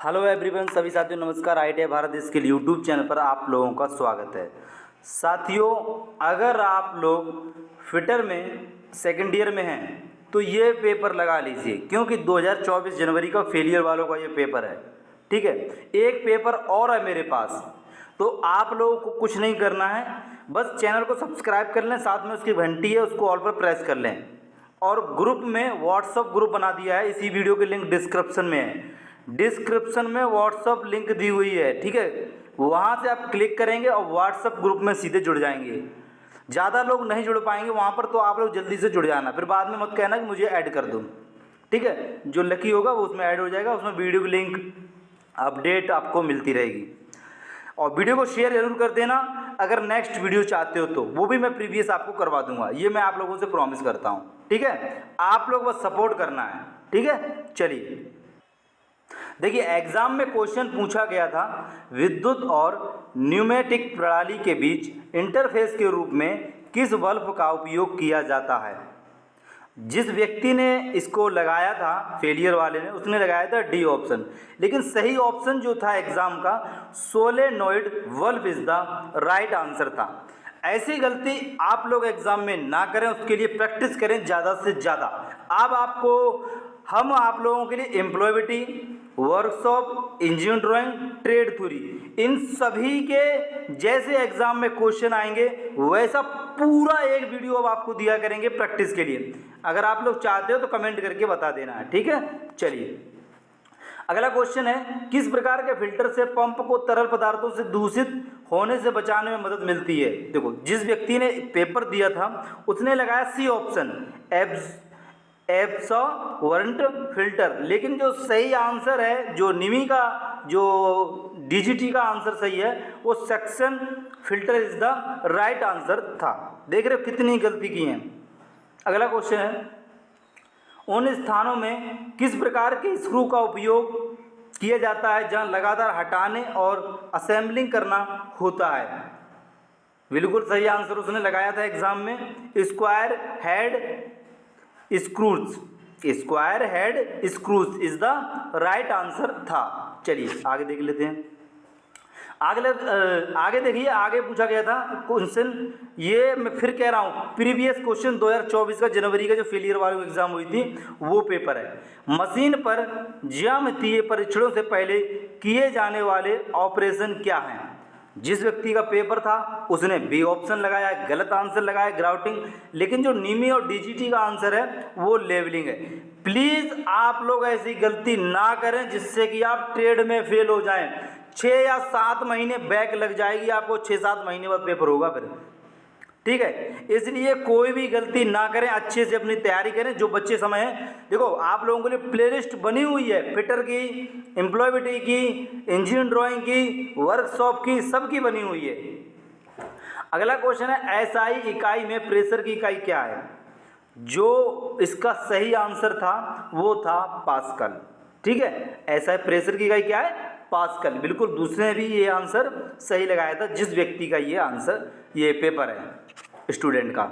Hello everyone, सभी साथियों नमस्कार। ITI Bharat skill YouTube channel पर आप लोगों का स्वागत है। साथियों, अगर आप लोग फिटर में सेकंड ईयर में हैं तो ये पेपर लगा लीजिए, क्योंकि 2024 जनवरी का फेलियर वालों का ये पेपर है। ठीक है, एक पेपर और है मेरे पास, तो आप लोगों को कुछ नहीं करना है, बस चैनल को सब्सक्राइब कर लें, साथ में उसकी घंटी है उसको ऑल पर प्रेस कर लें, और ग्रुप में व्हाट्सअप ग्रुप बना दिया है। इसी वीडियो की लिंक डिस्क्रिप्शन में है, डिस्क्रिप्शन में व्हाट्सअप लिंक दी हुई है। ठीक है, वहाँ से आप क्लिक करेंगे और व्हाट्सअप ग्रुप में सीधे जुड़ जाएंगे। ज़्यादा लोग नहीं जुड़ पाएंगे वहाँ पर, तो आप लोग जल्दी से जुड़ जाना, फिर बाद में मत कहना कि मुझे ऐड कर दो। ठीक है, जो लकी होगा वो उसमें ऐड हो जाएगा, उसमें वीडियो की लिंक अपडेट आपको मिलती रहेगी। और वीडियो को शेयर जरूर कर देना। अगर नेक्स्ट वीडियो चाहते हो तो वो भी मैं प्रीवियस आपको करवा दूंगा, ये मैं आप लोगों से प्रॉमिस करता हूँ। ठीक है, आप लोग बस सपोर्ट करना है। ठीक है, चलिए देखिए, एग्जाम में क्वेश्चन पूछा गया था, विद्युत और न्यूमेटिक प्रणाली के बीच इंटरफेस के रूप में किस बल्ब का उपयोग किया जाता है। जिस व्यक्ति ने इसको लगाया था, फेलियर वाले ने, उसने लगाया था डी ऑप्शन, लेकिन सही ऑप्शन जो था एग्जाम का, solenoid bulb is the right answer था। ऐसी गलती आप लोग एग्जाम में ना करें, उसके लिए प्रैक्टिस करें ज़्यादा से ज़्यादा। अब हम आप लोगों के लिए employability, workshop, engineering drawing, trade theory, इन सभी के जैसे एग्जाम में क्वेश्चन आएंगे वैसा पूरा एक वीडियो अब आपको दिया करेंगे प्रैक्टिस के लिए। अगर आप लोग चाहते हो तो कमेंट करके बता देना है। ठीक है, चलिए अगला क्वेश्चन है, किस प्रकार के फिल्टर से पंप को तरल पदार्थों से दूषित होने से बचाने में मदद मिलती है। देखो, जिस व्यक्ति ने पेपर दिया था उसने लगाया सी ऑप्शन, एब्सॉर्बेंट फिल्टर, लेकिन जो सही आंसर है, जो निमी का जो डीजीटी का आंसर सही है, वो section filter is the right answer था। देख रहे हो कितनी गलती की है। अगला क्वेश्चन है, उन स्थानों में किस प्रकार के स्क्रू का उपयोग किया जाता है जहां लगातार हटाने और असेंबलिंग करना होता है। बिल्कुल सही आंसर उसने लगाया था एग्जाम में, square head screws, square head screws is the right answer था। चलिए आगे देख लेते हैं। आगे देखिए, आगे पूछा गया था क्वेश्चन, ये मैं फिर कह रहा हूँ, प्रीवियस क्वेश्चन 2024 का जनवरी का जो फेलियर वाली एग्जाम हुई थी वो पेपर है। मशीन पर ज्यामितीय परीक्षणों से पहले किए जाने वाले ऑपरेशन क्या हैं। जिस व्यक्ति का पेपर था उसने बी ऑप्शन लगाया, गलत आंसर लगाया ग्राउटिंग, लेकिन जो नीमी और डीजीटी का आंसर है वो लेवलिंग है। प्लीज़ आप लोग ऐसी गलती ना करें जिससे कि आप ट्रेड में फेल हो जाएं। 6 या 7 महीने बैक लग जाएगी आपको, 6-7 महीने बाद पेपर होगा फिर। ठीक है, इसलिए कोई भी गलती ना करें, अच्छे से अपनी तैयारी करें जो बच्चे समय है। देखो, आप लोगों के लिए प्लेलिस्ट बनी हुई है, फिटर की, एम्प्लॉयबिलिटी की, इंजीनियरिंग ड्राइंग की, वर्कशॉप की, सबकी बनी हुई है। अगला क्वेश्चन है, एसआई इकाई में प्रेशर की इकाई क्या है। जो इसका सही आंसर था वो था पास्कल। ठीक है, एसआई प्रेशर की इकाई क्या है, पास्कल। बिल्कुल, दूसरे ने भी ये आंसर सही लगाया था, जिस व्यक्ति का ये आंसर, ये पेपर है स्टूडेंट का।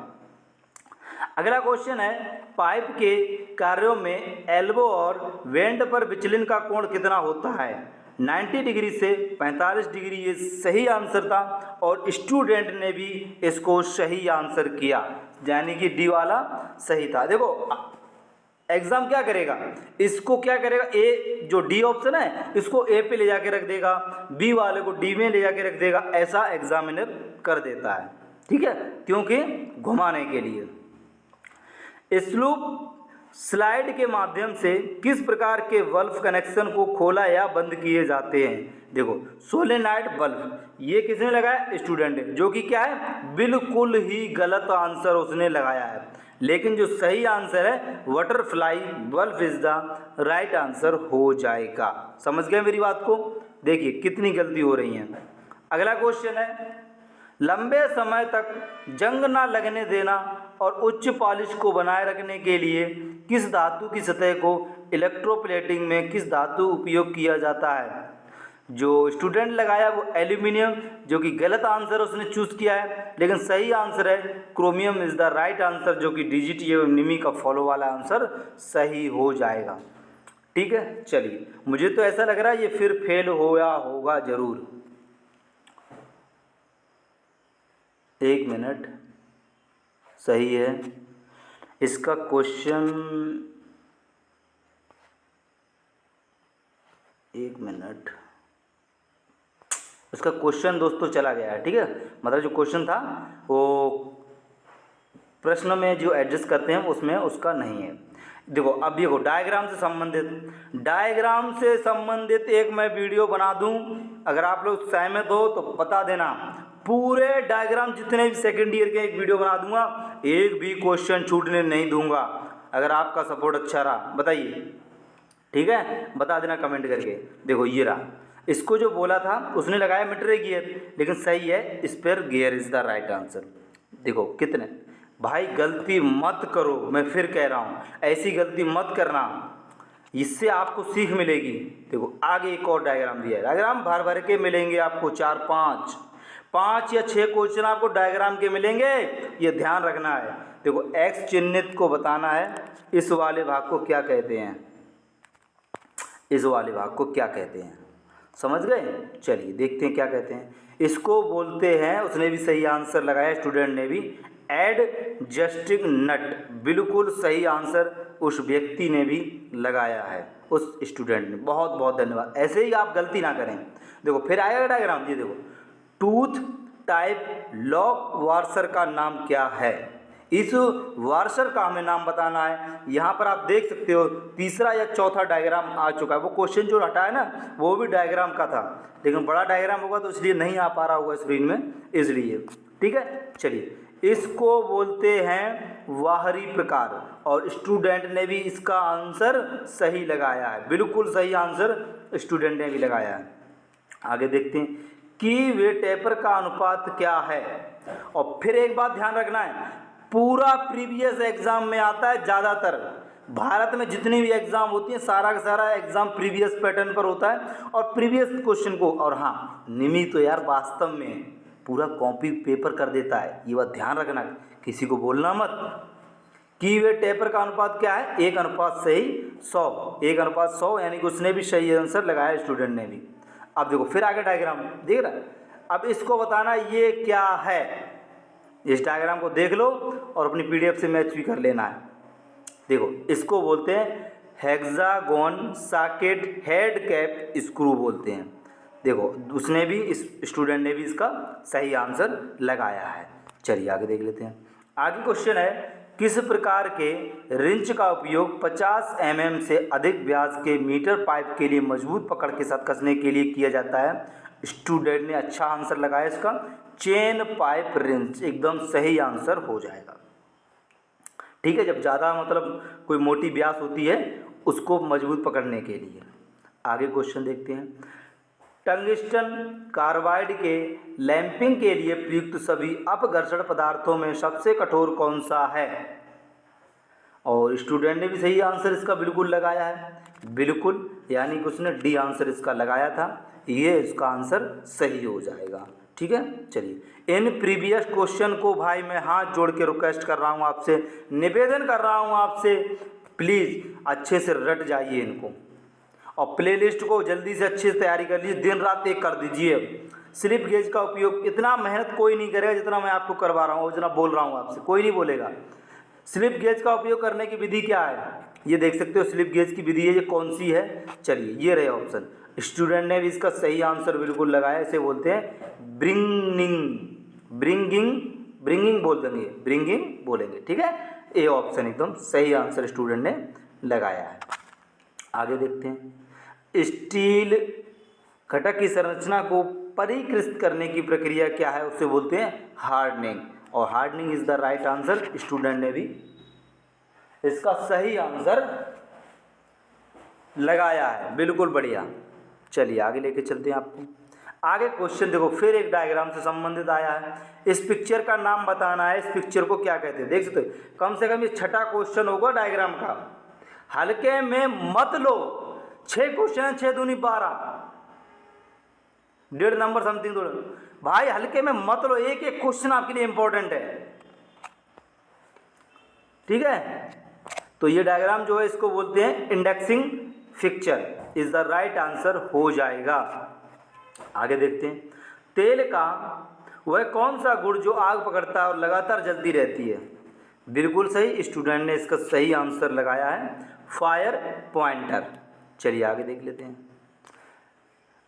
अगला क्वेश्चन है, पाइप के कार्यों में एल्बो और वेंट पर विचलन का कोण कितना होता है। 90 डिग्री से 45 डिग्री, ये सही आंसर था और स्टूडेंट ने भी इसको सही आंसर किया, यानी कि डी वाला सही था। देखो, एग्जाम क्या करेगा, इसको क्या करेगा, ए जो डी ऑप्शन है इसको ए पे ले जाके रख देगा, बी वाले को डी में ले जाके रख देगा, ऐसा एग्जामिनर कर देता है। ठीक है, क्योंकि घुमाने के लिए। स्लूप स्लाइड के माध्यम से किस प्रकार के बल्ब कनेक्शन को खोला या बंद किए जाते हैं। देखो, सोलेनाइड बल्ब, ये किसने लगाया, स्टूडेंट ने, जो कि क्या है, बिल्कुल ही गलत आंसर उसने लगाया है, लेकिन जो सही आंसर है butterfly bulb is the right answer हो जाएगा। समझ गए मेरी बात को। देखिए कितनी गलती हो रही है। अगला क्वेश्चन है, लंबे समय तक जंग ना लगने देना और उच्च पॉलिश को बनाए रखने के लिए किस धातु की सतह को इलेक्ट्रोप्लेटिंग में किस धातु उपयोग किया जाता है। जो स्टूडेंट लगाया वो एल्यूमिनियम, जो कि गलत आंसर उसने चूज़ किया है, लेकिन सही आंसर है chromium is the right answer, जो कि डीजीटी निमी का फॉलो वाला आंसर सही हो जाएगा। ठीक है, चलिए मुझे तो ऐसा लग रहा है ये फिर फेल होया होगा जरूर। 1 मिनट, सही है। इसका क्वेश्चन, 1 मिनट, इसका क्वेश्चन दोस्तों चला गया है। ठीक है, मतलब जो क्वेश्चन था वो प्रश्न में जो एडजस्ट करते हैं उसमें उसका नहीं है। देखो अब देखो डायग्राम से संबंधित एक मैं वीडियो बना दूं, अगर आप लोग सहमत हो तो बता देना। पूरे डायग्राम जितने भी सेकंड ईयर के एक वीडियो बना दूंगा, एक भी क्वेश्चन छूटने नहीं दूंगा, अगर आपका सपोर्ट अच्छा रहा। बताइए, ठीक है, बता देना कमेंट करके। देखो ये रहा, इसको जो बोला था उसने लगाया मीटर गियर, लेकिन सही है spare gear is the right answer. देखो कितने, भाई गलती मत करो, मैं फिर कह रहा हूँ ऐसी गलती मत करना, इससे आपको सीख मिलेगी। देखो आगे एक और डायग्राम दिया है, डायग्राम भर भर के मिलेंगे आपको, 4 5 या 6 क्वेश्चन आपको डायग्राम के मिलेंगे, ये ध्यान रखना है। देखो एक्स चिन्हित को बताना है, इस वाले भाग को क्या कहते हैं, इस वाले भाग को क्या कहते हैं, समझ गए। चलिए देखते हैं क्या कहते हैं। इसको बोलते हैं, उसने भी सही आंसर लगाया स्टूडेंट ने भी, एडजस्टिंग नट। बिल्कुल सही आंसर उस व्यक्ति ने भी लगाया है, उस स्टूडेंट ने। बहुत बहुत धन्यवाद, ऐसे ही आप गलती ना करें। देखो फिर आएगा डायग्राम, ये देखो, टूथ टाइप लॉक वार्सर का नाम क्या है। इस वार्सर का हमें नाम बताना है। यहाँ पर आप देख सकते हो तीसरा या चौथा डायग्राम आ चुका है। वो क्वेश्चन जो हटाया ना वो भी डायग्राम का था, लेकिन बड़ा डायग्राम होगा तो इसलिए नहीं आ पा रहा होगा स्क्रीन में, इसलिए। ठीक है, चलिए इसको बोलते हैं बाहरी प्रकार, और स्टूडेंट ने भी इसका आंसर सही लगाया है, बिल्कुल सही आंसर स्टूडेंट ने भी लगाया है। आगे देखते हैं कि वे टेपर का अनुपात क्या है। और फिर एक बात ध्यान रखना है, पूरा प्रीवियस एग्जाम में आता है, ज़्यादातर भारत में जितनी भी एग्ज़ाम होती है सारा का सारा एग्ज़ाम प्रीवियस पैटर्न पर होता है, और प्रीवियस क्वेश्चन को, और हाँ निमी तो यार वास्तव में पूरा कॉपी पेपर कर देता है, ये बात ध्यान रखना, किसी को बोलना मत। कि वे टेपर का अनुपात क्या है, 1:100, 1:100, यानी कि उसने भी सही आंसर लगाया स्टूडेंट ने भी। अब देखो फिर आगे डायग्राम देख रहा है, अब इसको बताना ये क्या है। इस डायग्राम को देख लो और अपनी पीडीएफ से मैच भी कर लेना है। देखो इसको बोलते हैं hexagon socket head cap screw बोलते हैं। देखो उसने भी, इस स्टूडेंट ने भी इसका सही आंसर लगाया है। चलिए आगे देख लेते हैं। आगे क्वेश्चन है, किस प्रकार के रिंच का उपयोग 50 mm से अधिक व्यास के मीटर पाइप के लिए मजबूत पकड़ के साथ कसने के लिए किया जाता है। स्टूडेंट ने अच्छा आंसर लगाया इसका, चेन पाइप रिंच, एकदम सही आंसर हो जाएगा। ठीक है, जब ज़्यादा मतलब कोई मोटी व्यास होती है उसको मजबूत पकड़ने के लिए। आगे क्वेश्चन देखते हैं, टंगस्टन कार्बाइड के लैंपिंग के लिए प्रयुक्त सभी अपघर्षण पदार्थों में सबसे कठोर कौन सा है। और स्टूडेंट ने भी सही आंसर इसका बिल्कुल लगाया है, बिल्कुल, यानी कि उसने डी आंसर इसका लगाया था, ये इसका आंसर सही हो जाएगा। ठीक है, चलिए इन प्रीवियस क्वेश्चन को भाई मैं हाथ जोड़ के रिक्वेस्ट कर रहा हूँ आपसे, निवेदन कर रहा हूँ आपसे, प्लीज़ अच्छे से रट जाइए इनको, और प्लेलिस्ट को जल्दी से अच्छे से तैयारी कर लीजिए, दिन रात एक कर दीजिए। स्लिप गेज का उपयोग, इतना मेहनत कोई नहीं करेगा जितना मैं आपको करवा रहा हूँ, जितना बोल रहा हूँ आपसे, कोई नहीं बोलेगा। स्लिप गेज का उपयोग करने की विधि क्या है, ये देख सकते हो, स्लिप गेज की विधि है, ये कौन सी है। चलिए ये रहे ऑप्शन, स्टूडेंट ने भी इसका सही आंसर बिल्कुल लगाया। इसे बोलते हैं ब्रिंगिंग बोल देंगे, ब्रिंगिंग बोलेंगे। ठीक है, ए ऑप्शन एकदम सही आंसर स्टूडेंट ने लगाया है। आगे देखते हैं, स्टील घटक की संरचना को परिष्कृत करने की प्रक्रिया क्या है, उससे बोलते हैं हार्डनिंग, और hardening is the right answer. Student ने भी इसका सही आंसर लगाया है, बिल्कुल बढ़िया। चलिए आगे लेके चलते हैं आपको। आगे क्वेश्चन देखो, फिर एक डायग्राम से संबंधित आया है। इस पिक्चर का नाम बताना है, इस पिक्चर को क्या कहते हैं। देख सकते हो, कम से कम ये छठा क्वेश्चन होगा डायग्राम का, हल्के में मत लो। 6 क्वेश्चन, 6 दूनी 12, 1.5 नंबर समथिंग दो भाई, हल्के में मत लो, एक एक क्वेश्चन आपके लिए इंपॉर्टेंट है। ठीक है, तो ये डायग्राम जो है इसको बोलते हैं indexing fixture is the right answer हो जाएगा। आगे देखते हैं, तेल का वह कौन सा गुण जो आग पकड़ता है और लगातार जलती रहती है? बिल्कुल सही, स्टूडेंट ने इसका सही आंसर लगाया है, फायर पॉइंटर। चलिए आगे देख लेते हैं।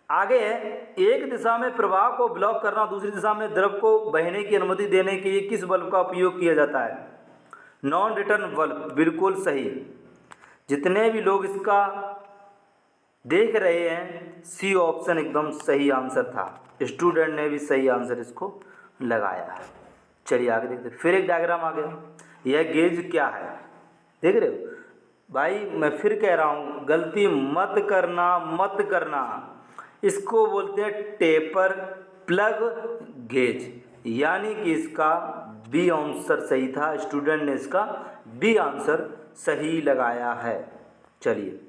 आगे है, एक दिशा में प्रवाह को ब्लॉक करना, दूसरी दिशा में द्रव को बहने की अनुमति देने के लिए किस बल्ब का उपयोग किया जाता है? Non return bulb. बिल्कुल सही, जितने भी लोग इसका देख रहे हैं, सी ऑप्शन एकदम सही आंसर था। स्टूडेंट ने भी सही आंसर इसको लगाया है। चलिए आगे देखते हैं। फिर एक डायग्राम आ गया। यह गेज क्या है? देख रहे हो भाई, मैं फिर कह रहा हूँ, गलती मत करना, मत करना। इसको बोलते हैं टेपर प्लग गेज, यानी कि इसका बी आंसर सही था। स्टूडेंट ने इसका बी आंसर सही लगाया है। चलिए,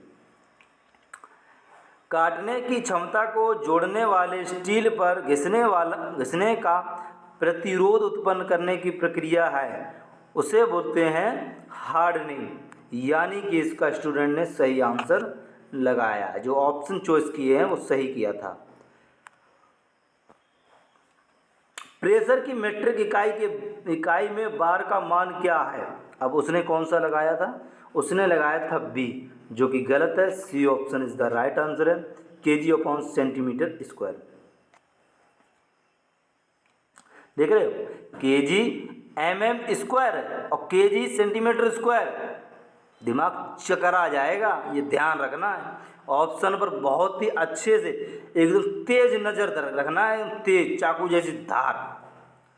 काटने की क्षमता को जोड़ने वाले स्टील पर घिसने का प्रतिरोध उत्पन्न करने की प्रक्रिया है, उसे बोलते हैं हार्डनिंग, यानी कि इसका स्टूडेंट ने सही आंसर लगाया है। जो ऑप्शन चॉइस किए हैं वो सही किया था। प्रेशर की मेट्रिक इकाई में बार का मान क्या है? अब उसने कौन सा लगाया था? उसने लगाया था बी, जो कि गलत है। C option is the right answer है, केजी अपॉन सेंटीमीटर स्क्वायर। देख रहे हो, केजी एमएम स्क्वायर और केजी सेंटीमीटर स्क्वायर। दिमाग चकर आ जाएगा, ये ध्यान रखना है। ऑप्शन पर बहुत ही अच्छे से एकदम तेज नज़र रखना है, तेज चाकू जैसी धार।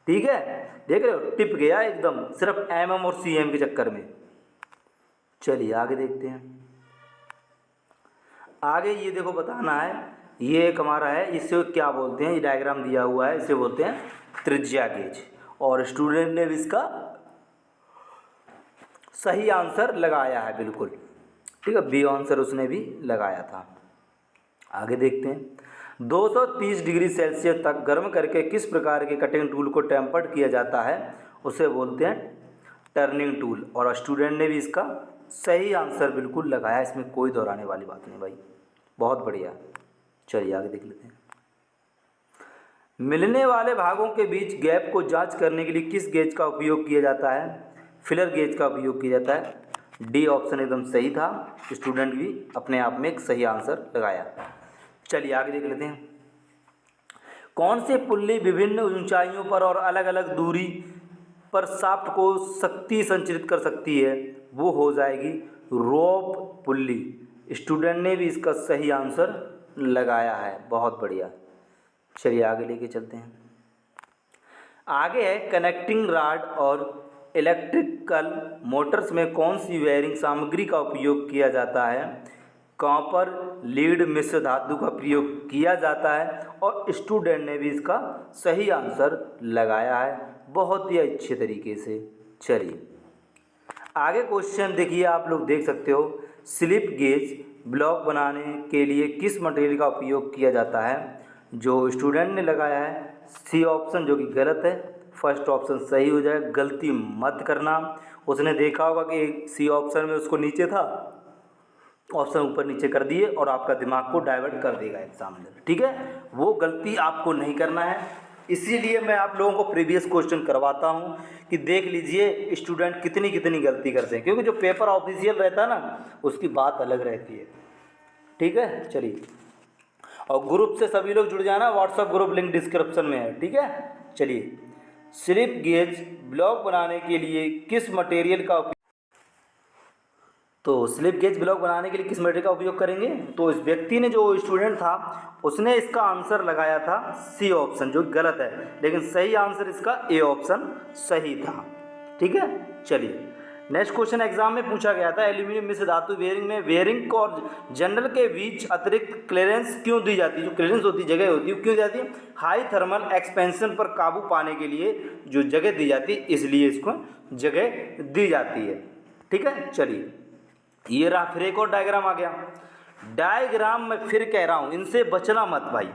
ठीक है, देख रहे हो, टिप गया एकदम, सिर्फ एमएम और सीएम के चक्कर में। चलिए आगे देखते हैं। आगे ये देखो, बताना है, ये एक हमारा है, इसे क्या बोलते हैं? ये डायग्राम दिया हुआ है, इसे बोलते हैं त्रिज्या गेज। और स्टूडेंट ने भी इसका सही आंसर लगाया है, बिल्कुल ठीक है, बी आंसर उसने भी लगाया था। आगे देखते हैं। 230 डिग्री सेल्सियस तक गर्म करके किस प्रकार के कटिंग टूल को टेम्पर्ड किया जाता है? उसे बोलते हैं टर्निंग टूल। और स्टूडेंट ने भी इसका सही आंसर बिल्कुल लगाया, इसमें कोई दोहराने वाली बात नहीं भाई, बहुत बढ़िया। चलिए आगे देख लेते हैं। मिलने वाले भागों के बीच गैप को जांच करने के लिए किस गेज का उपयोग किया जाता है? फिलर गेज का उपयोग किया जाता है। डी ऑप्शन एकदम सही था, स्टूडेंट भी अपने आप में एक सही आंसर लगाया। चलिए आगे देख लेते हैं। कौन सी पुल्ली विभिन्न ऊंचाइयों पर और अलग अलग दूरी पर शाफ्ट को शक्ति संचरित कर सकती है? वो हो जाएगी रोप पुल्ली। स्टूडेंट ने भी इसका सही आंसर लगाया है, बहुत बढ़िया। चलिए आगे लेके चलते हैं। आगे है, कनेक्टिंग रॉड और इलेक्ट्रिकल मोटर्स में कौन सी वायरिंग सामग्री का उपयोग किया जाता है? कॉपर लीड मिश्र धातु का प्रयोग किया जाता है। और स्टूडेंट ने भी इसका सही आंसर लगाया है, बहुत ही अच्छे तरीके से। चलिए आगे क्वेश्चन देखिए, आप लोग देख सकते हो। स्लिप गेज ब्लॉक बनाने के लिए किस मटेरियल का उपयोग किया जाता है? जो स्टूडेंट ने लगाया है सी ऑप्शन, जो कि गलत है। फर्स्ट ऑप्शन सही हो जाए, गलती मत करना। उसने देखा होगा कि सी ऑप्शन में उसको नीचे था, ऑप्शन ऊपर नीचे कर दिए और आपका दिमाग को डाइवर्ट कर देगा एग्जामिनर। ठीक है, वो गलती आपको नहीं करना है। इसीलिए मैं आप लोगों को प्रीवियस क्वेश्चन करवाता हूं कि देख लीजिए स्टूडेंट कितनी कितनी गलती करते हैं, क्योंकि जो पेपर ऑफिशियल रहता है ना, उसकी बात अलग रहती है। ठीक है, चलिए, और ग्रुप से सभी लोग जुड़ जाना, व्हाट्सएप ग्रुप लिंक डिस्क्रिप्शन में है। ठीक है, चलिए, स्लिप गेज ब्लॉक बनाने के लिए किस मटेरियल का उपयोग, तो स्लिप गेज ब्लॉक बनाने के लिए किस मटेरियल का उपयोग करेंगे? तो इस व्यक्ति ने, जो स्टूडेंट था, उसने इसका आंसर लगाया था सी ऑप्शन, जो गलत है, लेकिन सही आंसर इसका ए ऑप्शन सही था। ठीक है, चलिए नेक्स्ट क्वेश्चन एग्जाम में पूछा गया था, एल्यूमिनियम मिश्र धातु बेयरिंग में बेयरिंग और जनरल के बीच अतिरिक्त क्लियरेंस क्यों दी जाती है? जो क्लियरेंस होती है, जगह होती है, क्यों जाती है? हाई थर्मल एक्सपेंशन पर काबू पाने के लिए जो जगह दी जाती है, इसलिए इसको जगह दी जाती है। ठीक है, चलिए, ये रहा, फिर एक और डायग्राम आ गया। डायग्राम में फिर कह रहा हूँ, इनसे बचना मत भाई।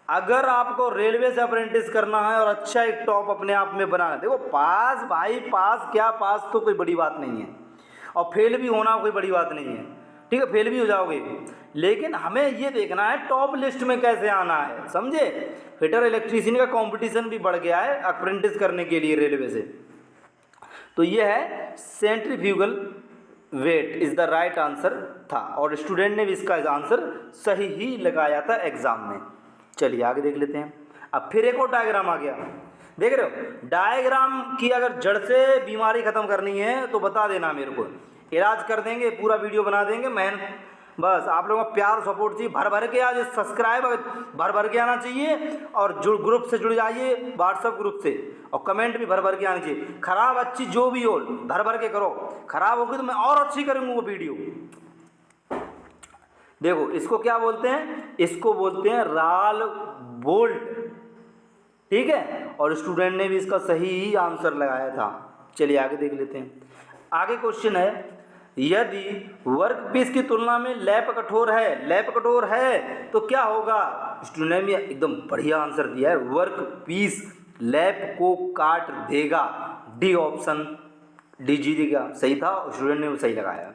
अगर आपको रेलवे से अप्रेंटिस करना है और अच्छा एक टॉप अपने आप में बनाना है, देखो पास भाई, पास क्या, पास तो कोई बड़ी बात नहीं है, और फेल भी होना कोई बड़ी बात नहीं है। ठीक है, फेल भी हो जाओगे, लेकिन हमें ये देखना है टॉप लिस्ट में कैसे आना है, समझे। फिटर इलेक्ट्रीशियन का कंपटीशन भी बढ़ गया है अप्रेंटिस करने के लिए रेलवे से। तो ये है centrifugal weight is the right answer था, और स्टूडेंट ने भी इसका आंसर सही ही लगाया था एग्जाम में। चलिए आगे देख लेते हैं। अब फिर एक और डायग्राम आ गया, देख रहे हो। डायग्राम की अगर जड़ से बीमारी ख़त्म करनी है तो बता देना मेरे को, इलाज कर देंगे, पूरा वीडियो बना देंगे। मेहनत, बस आप लोगों का प्यार सपोर्ट चाहिए, भर भर के आज सब्सक्राइब भर भर के आना चाहिए, और ग्रुप से जुड़ जाइए, व्हाट्सएप ग्रुप से, और कमेंट भी भर भर के आनी चाहिए। खराब अच्छी जो भी हो भर भर के करो, खराब होगी तो मैं और अच्छी करूँगा वो वीडियो। देखो इसको क्या बोलते हैं, इसको बोलते हैं राल बोल्ट, ठीक है, और स्टूडेंट ने भी इसका सही ही आंसर लगाया था। चलिए आगे देख लेते हैं। आगे क्वेश्चन है, यदि वर्कपीस की तुलना में लैप कठोर है, लैप कठोर है तो क्या होगा। स्टूडेंट ने एकदम बढ़िया आंसर दिया है, वर्कपीस लैप को काट देगा। डी ऑप्शन, डी जी देगा, सही था, स्टूडेंट ने वो सही लगाया।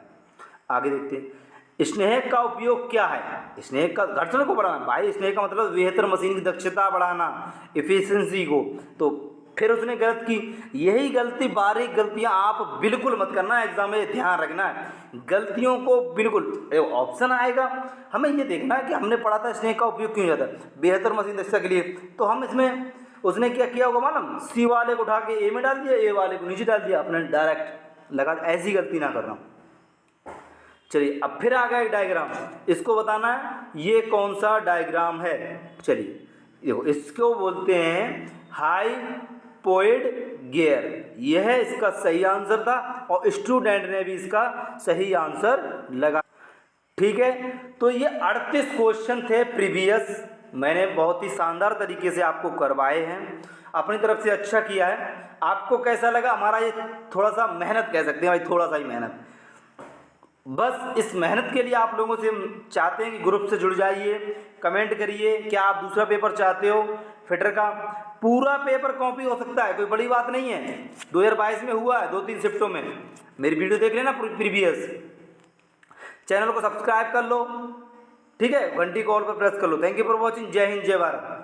आगे देखते हैं, स्नेहक का उपयोग क्या है। स्नेहक का घर्षण को बढ़ाना, भाई स्नेहक का मतलब बेहतर मशीन की दक्षता बढ़ाना, इफिशिएंसी को। तो फिर उसने गलत की, यही गलती, बारीक गलतियां आप बिल्कुल मत करना, एग्जाम में ध्यान रखना है गलतियों को बिल्कुल। ऑप्शन आएगा, हमें ये देखना है कि हमने पढ़ा था स्नेहक का उपयोग क्यों जाता है, बेहतर मशीन दक्षता के लिए। तो हम इसमें, उसने क्या किया होगा मालूम, सी वाले को उठा के ए में डाल दिया, ए वाले को नीचे डाल दिया, अपने डायरेक्ट लगा, ऐसी गलती ना करना। चलिए अब फिर आ गया एक डायग्राम, इसको बताना है ये कौन सा डायग्राम है। चलिए देखो, इसको बोलते हैं हाइपोइड गियर, यह इसका सही आंसर था, और स्टूडेंट ने भी इसका सही आंसर लगा, ठीक है। तो ये 38 क्वेश्चन थे प्रीवियस, मैंने बहुत ही शानदार तरीके से आपको करवाए हैं, अपनी तरफ से अच्छा किया है। आपको कैसा लगा हमारा ये थोड़ा सा मेहनत कह सकते हैं भाई, थोड़ा सा ही मेहनत, बस इस मेहनत के लिए आप लोगों से चाहते हैं कि ग्रुप से जुड़ जाइए, कमेंट करिए क्या आप दूसरा पेपर चाहते हो। फिटर का पूरा पेपर कॉपी हो सकता है, कोई बड़ी बात नहीं है, 2022 में हुआ है 2-3 शिफ्टों में। मेरी वीडियो देख लेना प्रीवियस, चैनल को सब्सक्राइब कर लो, ठीक है, घंटी कॉल पर प्रेस कर लो। थैंक यू फॉर वॉचिंग, जय हिंद जय भारत।